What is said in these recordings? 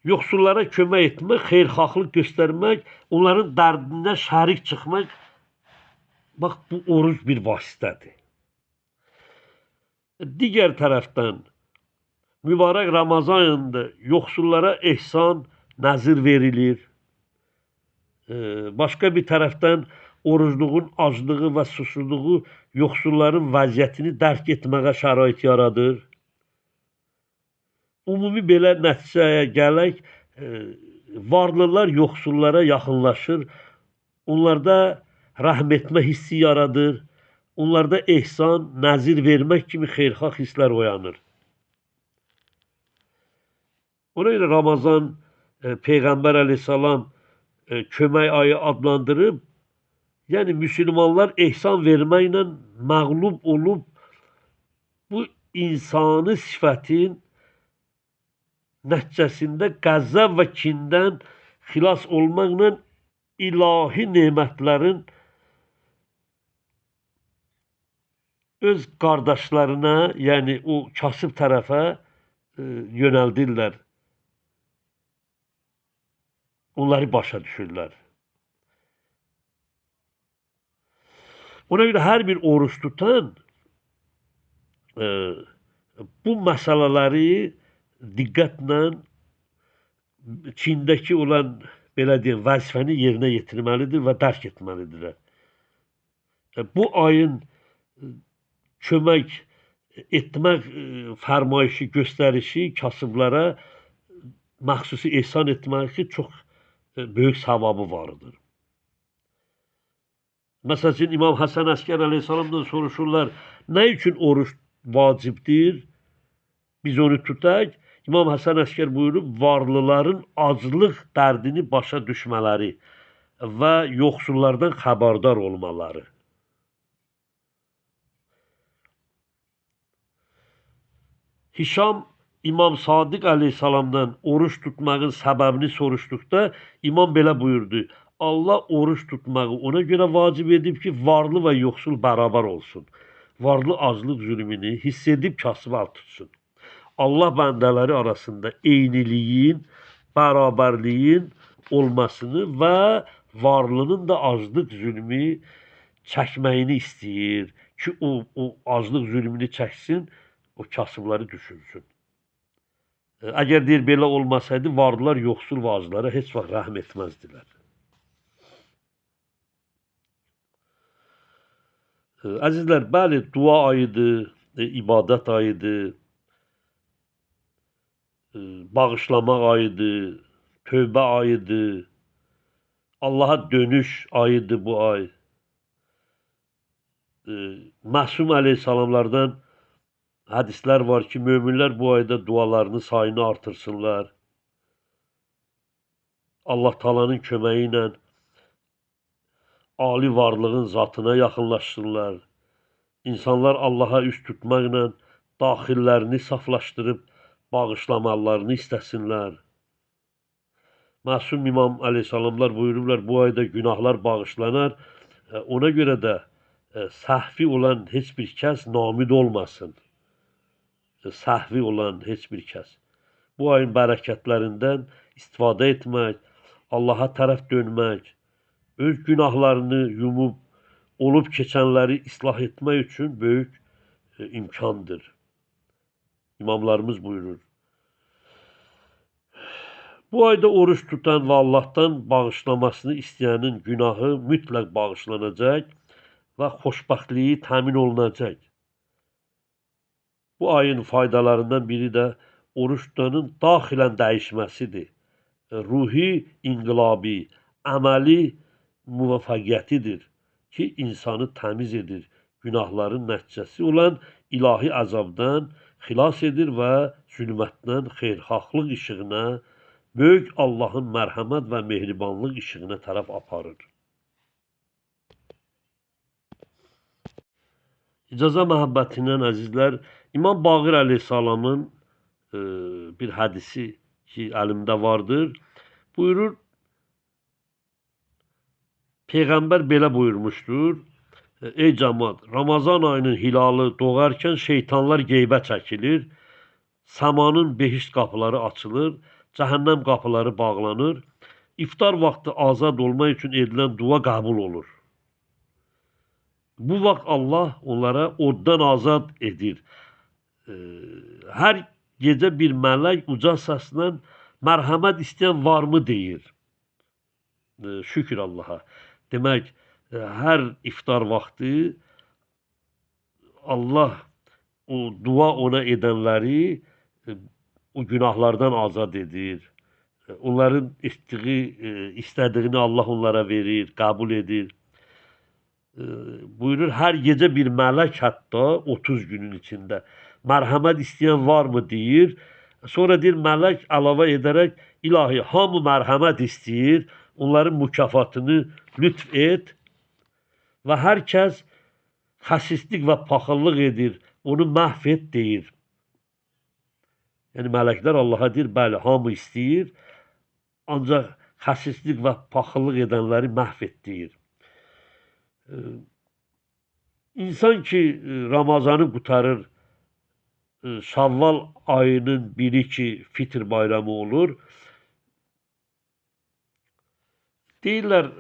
yoxsullara kömək etmək, xeyirxahlıq göstərmək, onların dərdinə şərik çıxmaq, bax, bu oruc bir vasitədir. Digər tərəfdən, mübarək Ramazan ayında yoxsullara ehsan, nəzir verilir. Başqa bir tərəfdən, orucluğun aclığı və susuzluğu yoxsulların vəziyyətini dərk etməyə şərait yaradır. Ümumi belə nəticəyə gələk, varlılar yoxsullara yaxınlaşır, onlarda rəhm etmə hissi yaradır, onlarda ehsan, nəzir vermək kimi xeyirxah hisslər oyanır. Ona görə Ramazan Peyğəmbər əleyhissalam kömək ayı adlandırıb, yəni müsəlmanlar ehsan verməklə məğlub olub, bu insani sifətin nəticəsində qəzəb və kindən xilas olmaqla ilahi nemətlərin öz qardaşlarına, yəni o kasıb tərəfə yönəldirlər. Onları başa düşürlər. Ona görə hər bir oruç tutan bu məsələləri diqqətlə Çindəki olan, belə deyək, vəzifəni yerinə yetirməlidir və dərk etməlidirlər. Bu ayın kömək etmək fərmayişi, göstərişi kasıblara məxsusi ehsan etmək ki, çox böyük savabı vardır. Məsəl üçün, İmam Həsən Əskər əleyhissalamdan soruşurlar, nə üçün oruç vacibdir? Biz onu tutaq. İmam Həsən Əskər buyurub, varlıların aclıq dərdini başa düşmələri və yoxsullardan xəbərdar olmaları. Hişam İmam Sadiq əleyhissalamdan oruç tutmağın səbəbini soruşduqda, İmam belə buyurdu, Allah oruç tutmağı ona görə vacib edib ki, varlı və yoxsul bərabər olsun. Varlı aclıq zülmünü hiss edib kasıb tutsun. Allah bəndələri arasında eyniliyin, bərabərliyin olmasını və varlının da aclıq zülmü çəkməyini istəyir ki, o aclıq zülmünü çəksin, o kasıbları düşünsün. Əgər deyir, belə olmasaydı, varlılar yoxsul və aclara heç vaxt rəhm etməzdilər. Əzizlər, bəli, dua ayıdır, ibadət ayıdır, bağışlamaq ayıdır, tövbə ayıdır, Allaha dönüş ayıdır bu ay. Məsum əleyhissalamlardan hədislər var ki, möminlər bu ayda dualarını, sayını artırsınlar. Allah Taala'nın köməyi ilə ali varlığın zatına yaxınlaşsınlar. İnsanlar Allaha üst tutmaqla daxillərini saflaşdırıb bağışlamalarını istəsinlər. Məsum İmam əleyhissalamlar buyururlar, bu ayda günahlar bağışlanar. Ona görə də səhvi olan heç bir kəs namid olmasın. Səhvi olan heç bir kəs. Bu ayın bərəkətlərindən istifadə etmək, Allaha tərəf dönmək, öz günahlarını yumub, olub keçənləri islah etmək üçün böyük imkandır. İmamlarımız buyurur. Bu ayda oruç tutan və Allahdan bağışlamasını istəyənin günahı mütləq bağışlanacaq və xoşbəxtliyi təmin olunacaq. Bu ayın faydalarından biri də oruç tutanın daxilən dəyişməsidir. Ruhi inqilabi, əməli müvəffəqiyyətidir ki, insanı təmiz edir. Günahların nəticəsi olan ilahi əzabdan xilas edir və zülmətdən xeyirxahlıq işığına, böyük Allahın mərhəmət və mehribanlıq işığına tərəf aparır. İcaza məhəbbətindən əzizlər, İmam Baqir əleyhissalamın bir hədisi ki, əlimdə vardır, buyurur, Peyğəmbər belə buyurmuşdur, ey cəmaat, Ramazan ayının hilalı doğarkən şeytanlar qeybə çəkilir, səmanın behişt qapıları açılır, cəhənnəm qapıları bağlanır. İftar vaxtı azad olmaq üçün edilən dua qəbul olur. Bu vaxt Allah onlara oddan azad edir. Hər gecə bir mələk uca səslə mərhəmət istəyən varmı deyir. Şükür Allaha. Demək, hər iftar vaxtı Allah o dua ona edənləri o günahlardan azad edir. Onların istədiyini Allah onlara verir, qəbul edir. Buyurur, hər gecə bir mələk hətta 30 günün içində mərhəmət istəyən varmı deyir. Sonra deyir, mələk əlavə edərək, ilahi, hamı mərhəmət istəyir, onların mükafatını lütf et və hər kəs xəsislik və paxıllıq edir, onu məhv et deyir. Yəni, mələklər Allaha deyir, bəli, hamı istəyir, ancaq xəsislik və paxıllıq edənləri məhv et deyir. İnsan ki, Ramazanı qutarır, Şavval ayının biri ki, Fitr bayramı olur. Deyirlər,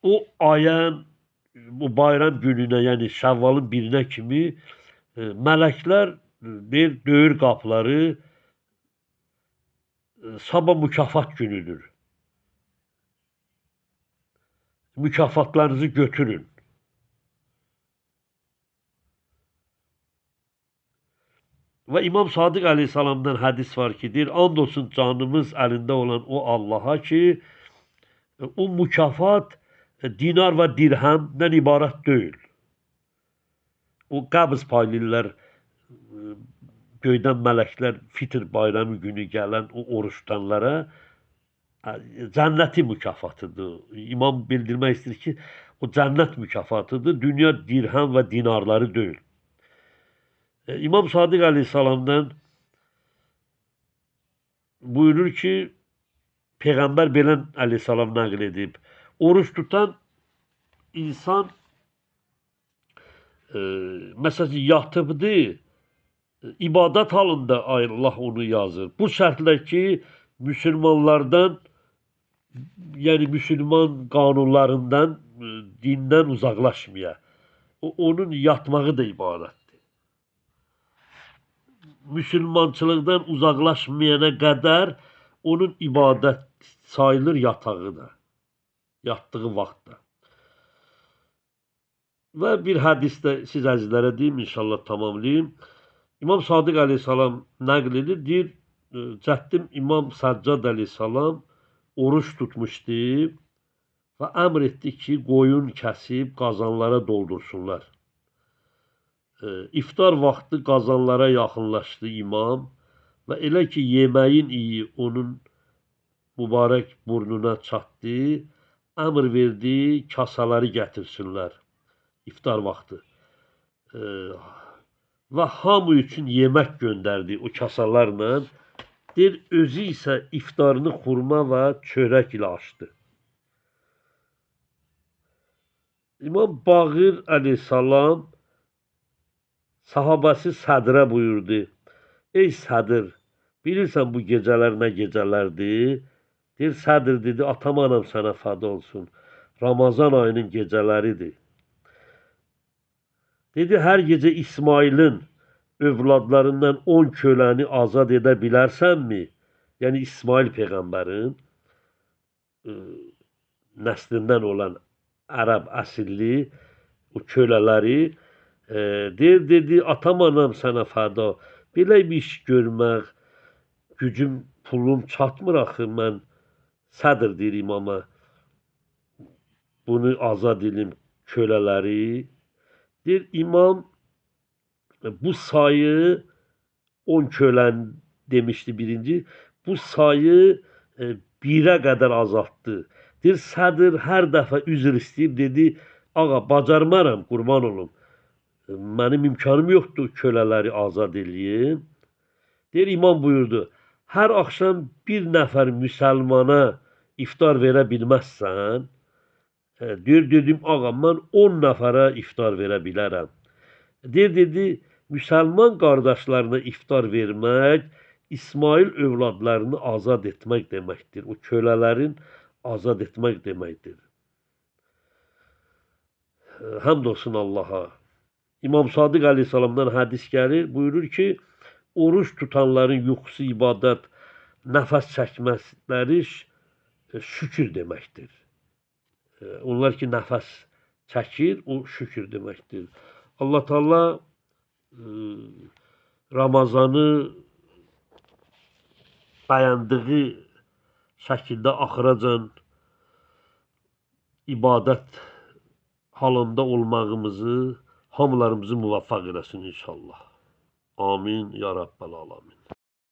o ayın, bu bayram gününə, yəni Şavvalın birinə kimi mələklər deyir, döyür qapıları, sabah mükafat günüdür. Mükafatlarınızı götürün. Və İmam Sadiq əleyhissalamdan hədis var ki, deyir, and olsun canımız əlində olan o Allaha ki, o mükafat dinar və dirhəmdən ibarət deyil. O qəbz paylayırlar, göydən mələklər Fitr bayramı günü gələn o oruç tutanlara cənnəti mükafatıdır. İmam bildirmək istəyir ki, o cənnət mükafatıdır, dünya dirhəm və dinarları deyil. İmam Sadiq əleyhissalamdan buyurur ki, Peyğəmbər belə əleyhissalam nəql edib, oruç tutan insan məsələn yatıbdır, ibadət halında Allah onu yazır. Bu şərtlə ki, müsəlmanlardan, yəni müsəlman qanunlarından, dindən uzaqlaşmaya. Onun yatmağı da ibadətdir. Müsəlmançılıqdan uzaqlaşmayana qədər onun ibadət sayılır yatağı da, yatdığı vaxtda. Və bir hədisdə siz əzizlərə deyim, inşallah tamamlayayım. İmam Sadiq əleyhissalam nəql edir, deyir, cəddim İmam Səccad əleyhissalam oruç tutmuşdu və əmr etdi ki, qoyun kəsib qazanlara doldursunlar. İftar vaxtı qazanlara yaxınlaşdı imam və elə ki, yeməyin iyi onun mübarək burnuna çatdı, əmr verdi, kasaları gətirsinlər iftar vaxtı. Və hamı üçün yemək göndərdi o kasalarla. Deyir, özü isə iftarını xurma və çörək ilə açdı. İmam Bağır əleyhissalam sahabəsi Sədrə buyurdu. Ey Sədr, bilirsən bu gecələr nə gecələrdir? Deyir, Sədr dedi, atam anam sənə fəda olsun. Ramazan ayının gecələridir. Dedi, hər gecə İsmailin övladlarından 10 köləni azad edə bilərsənmi? Yəni İsmail Peyğəmbərin nəslindən olan ərəb əsilli o kölələri deyir, dedi, atam anam sənə fəda. Belə bir iş görmək, gücüm, pulum çatmır axı, mən Sədr deyir imama, bunu azad edim kölələri. Deyir, imam bu sayı 10 kölən demişdi birinci, bu sayı 1-ə qədər azaltdı. Deyir, Sədr hər dəfə üzr istəyib, dedi, ağa, bacarmaram, qurban olum. Mənim imkanım yoxdur kölələri azad eləyim. Deyir, imam buyurdu, hər axşam bir nəfər müsəlmana iftar verə bilməzsən. Deyir, dedim, ağa, mən 10 nəfərə iftar verə bilərəm. Deyir, dedi, Müsəlman qardaşlarına iftar vermək İsmail övladlarını azad etmək deməkdir. O kölələrin azad etmək deməkdir. Həmd olsun Allaha. İmam Sadiq əleyhissalamdan hədis gəlir, buyurur ki, oruç tutanların yuxusu ibadət, nəfəs çəkmələri şükür deməkdir. Onlar ki, nəfəs çəkir, o şükür deməkdir. Allah Teala Ramazanı bəyəndiyi şəkildə axıracan ibadət halında olmağımızı, hamılarımızı muvaffaq eləsin inşallah. Amin ya Rabbel alamin.